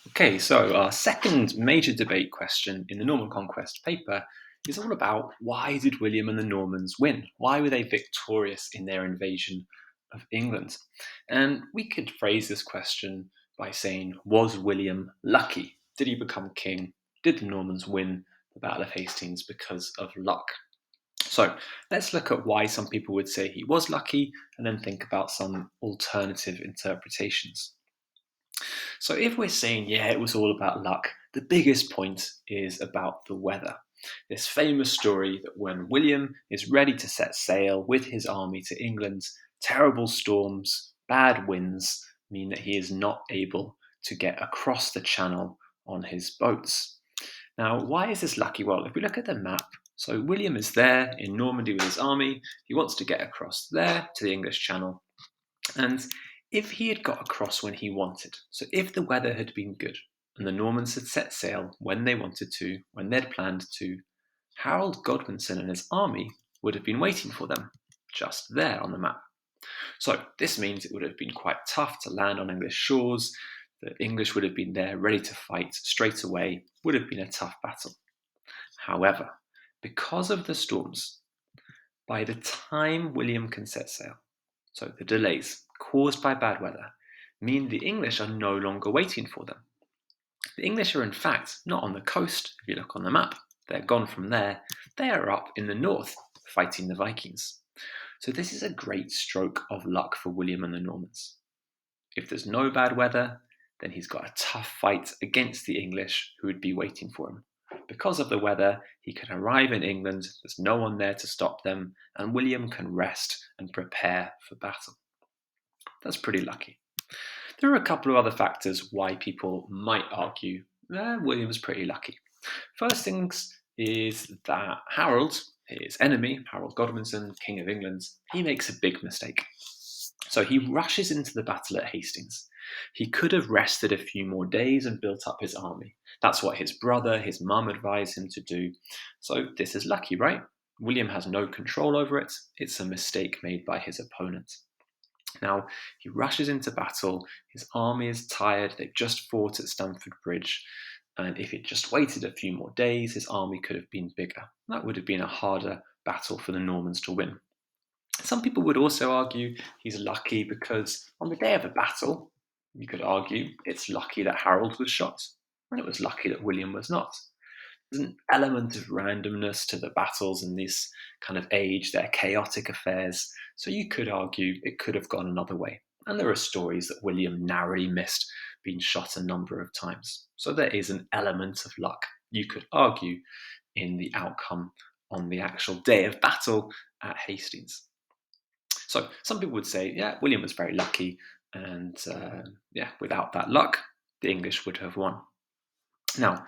Okay, so our second major debate question in the Norman Conquest paper is all about why did William and the Normans win? Why were they victorious in their invasion of England? And we could phrase this question by saying, was William lucky? Did he become king? Did the Normans win the Battle of Hastings because of luck? So let's look at why some people would say he was lucky and then think about some alternative interpretations. So if we're saying, yeah, it was all about luck, the biggest point is about the weather. This famous story that when William is ready to set sail with his army to England, terrible storms, bad winds mean that he is not able to get across the channel on his boats. Now, why is this lucky? Well, if we look at the map, so William is there in Normandy with his army. He wants to get across there to the English Channel. And if he had got across when he wanted, so if the weather had been good and the Normans had set sail when they wanted to, when they'd planned to, Harold Godwinson and his army would have been waiting for them, just there on the map. So this means it would have been quite tough to land on English shores. The English would have been there ready to fight straight away, would have been a tough battle. However, because of the storms, by the time William can set sail, so the delays caused by bad weather mean the English are no longer waiting for them. The English are in fact not on the coast, if you look on the map. They're gone from there. They are up in the north fighting the Vikings. So this is a great stroke of luck for William and the Normans. If there's no bad weather, then he's got a tough fight against the English who would be waiting for him. Because of the weather, he can arrive in England, there's no one there to stop them, and William can rest and prepare for battle. That's pretty lucky. There are a couple of other factors why people might argue William was pretty lucky. First things is that Harold, his enemy, Harold Godwinson, King of England, he makes a big mistake. So he rushes into the battle at Hastings. He could have rested a few more days and built up his army. That's what his brother, his mum advised him to do. So this is lucky, right? William has no control over it. It's a mistake made by his opponent. Now, he rushes into battle. His army is tired. They've just fought at Stamford Bridge. And if he'd just waited a few more days, his army could have been bigger. That would have been a harder battle for the Normans to win. Some people would also argue he's lucky because on the day of a battle, you could argue it's lucky that Harold was shot, and it was lucky that William was not. There's an element of randomness to the battles in this kind of age. They're chaotic affairs, so you could argue it could have gone another way. And there are stories that William narrowly missed being shot a number of times. So there is an element of luck, you could argue, in the outcome on the actual day of battle at Hastings. So some people would say, yeah, William was very lucky, and yeah, without that luck, the English would have won. Now,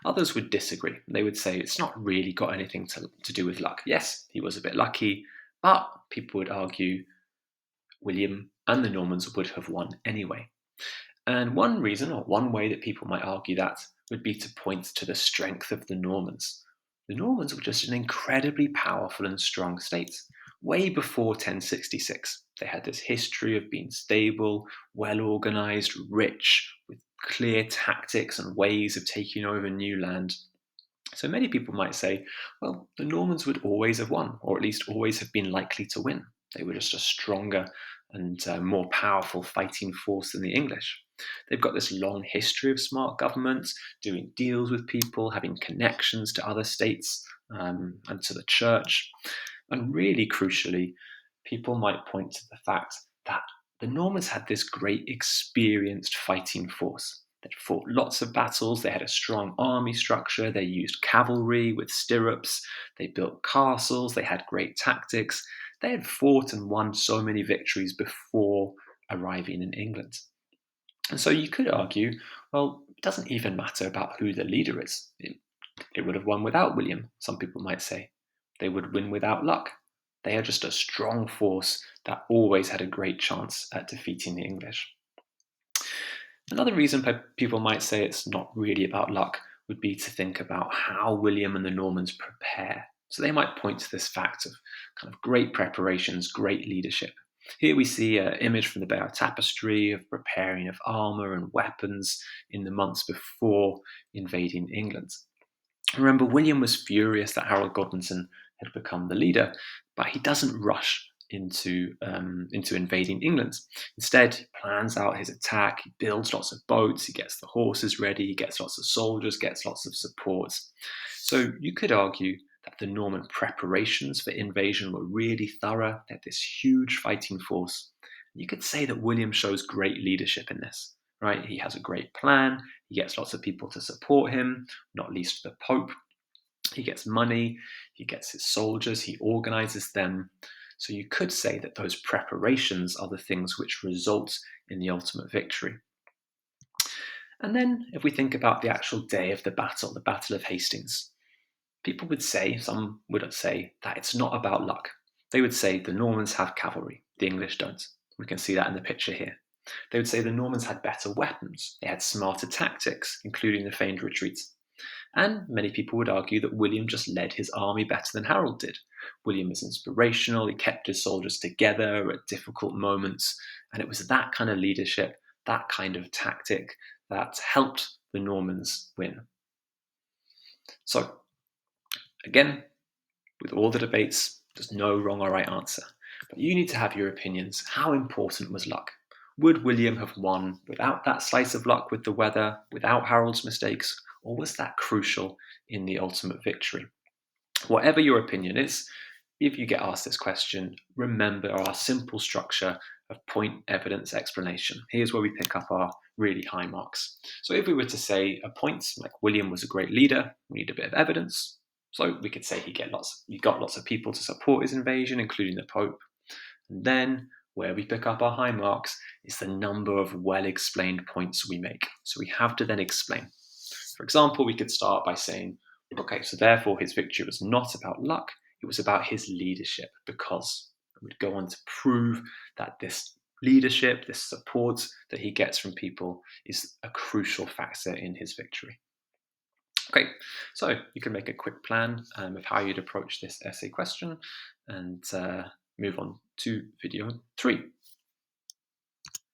others would disagree. They would say it's not really got anything to do with luck. Yes, he was a bit lucky, but people would argue William and the Normans would have won anyway. And one reason, or one way that people might argue that, would be to point to the strength of the Normans. The Normans were just an incredibly powerful and strong state. Way before 1066, they had this history of being stable, well organized, rich, with clear tactics and ways of taking over new land. So many people might say, well, the Normans would always have won, or at least always have been likely to win. They were just a stronger and more powerful fighting force than the English. They've got this long history of smart governments, doing deals with people, having connections to other states and to the church. And really crucially, people might point to the fact that the Normans had this great experienced fighting force. They fought lots of battles, they had a strong army structure, they used cavalry with stirrups, they built castles, they had great tactics. They had fought and won so many victories before arriving in England. And so you could argue, well, it doesn't even matter about who the leader is. It would have won without William, some people might say. They would win without luck. They are just a strong force that always had a great chance at defeating the English. Another reason people might say it's not really about luck would be to think about how William and the Normans prepare. So they might point to this fact of kind of great preparations, great leadership. Here we see an image from the Bayeux Tapestry of preparing of armour and weapons in the months before invading England. Remember, William was furious that Harold Godwinson had become the leader, but he doesn't rush into invading England. Instead, he plans out his attack. He builds lots of boats. He gets the horses ready. He gets lots of soldiers. Gets lots of support. So you could argue that the Norman preparations for invasion were really thorough. They had this huge fighting force. You could say that William shows great leadership in this. Right? He has a great plan. He gets lots of people to support him, not least the Pope. He gets money, he gets his soldiers, he organizes them. So you could say that those preparations are the things which result in the ultimate victory. And then, if we think about the actual day of the Battle of Hastings, people would say, some would say, that it's not about luck. They would say the Normans have cavalry, the English don't. We can see that in the picture here. They would say the Normans had better weapons, they had smarter tactics, including the feigned retreat. And many people would argue that William just led his army better than Harold did. William was inspirational, he kept his soldiers together at difficult moments, and it was that kind of leadership, that kind of tactic that helped the Normans win. So, again, with all the debates, there's no wrong or right answer. But you need to have your opinions. How important was luck? Would William have won without that slice of luck with the weather, without Harold's mistakes, or was that crucial in the ultimate victory? Whatever your opinion is, if you get asked this question, remember our simple structure of point, evidence, explanation. Here's where we pick up our really high marks. So if we were to say a point, like William was a great leader, we need a bit of evidence. So we could say he got lots of people to support his invasion, including the Pope. And then where we pick up our high marks is the number of well-explained points we make. So we have to then explain. For example, we could start by saying, okay, so therefore his victory was not about luck, it was about his leadership, because we'd go on to prove that this leadership, this support that he gets from people is a crucial factor in his victory. Okay, so you can make a quick plan of how you'd approach this essay question and move on to video 3.